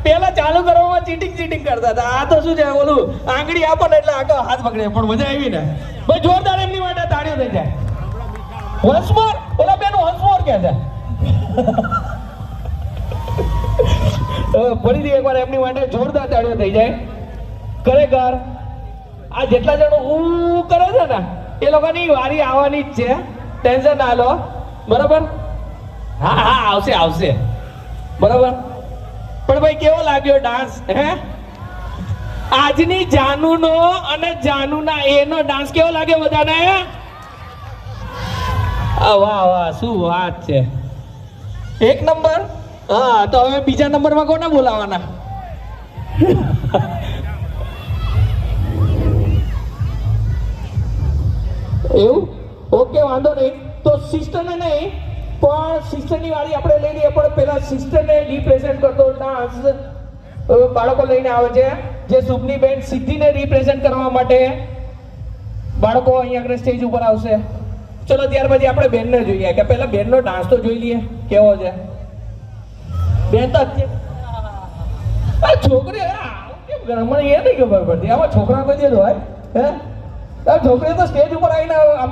પેલા ચાલુ કરવામાં ચીટિંગ કરતા હતા. આ તો શું છે ઓલું આંગળી આપો ને એટલે આગળ હાથ પકડે. પણ મજા આવી ને ભાઈ, જોરદાર એમની માટે તાળીઓ થઈ જાય. વંશમોર ઓલા બેન વંશમોર કે છે. ફરીથી એકવાર એમની માટે જોરદાર તાળીઓ થઈ જાય. ખરેખર આ જેટલા જણો કરે છે ને એ લોકોની વારી આવવાની જ છે. ટેન્શન ના લો, બરાબર? હા હા, આવશે આવશે, બરાબર. પણ ભાઈ કેવો લાગ્યો ડાન્સ? હે, આજની જાનુનો અને જાનુના એનો ડાન્સ કેવો લાગ્યો બધાને? વાહ વાહ, શું વાત છે, એક નંબર. હા, તો હવે બીજા નંબરમાં કોને બોલાવાના? એવું? ઓકે, વાંધો નહીં. તો સિસ્ટરને નહીં પણ સિસ્ટરની વાળી આપણે લઈ લઈએ. પણ પેલા સિસ્ટરને રિપ્રેઝેન્ટ કરતો ડાન્સ બાળકો લઈને આવે છે, જે શુભની બેન સિદ્ધિને રિપ્રેઝેન્ટ કરવા માટે બાળકો અહીંયા આગળ સ્ટેજ ઉપર આવશે. ચલો ત્યાર પછી આપણે બેનને જોઈએ કે પહેલા બેનનો ડાન્સ તો જોઈ લઈએ કેવો છે. બેન તો અત્યારે છોકરી મને એ નહીં ખબર પડતી આમાં છોકરા કોઈ જ હોય. હે, છોકરીઓ તો સ્ટેજ ઉપર આવીને આપણા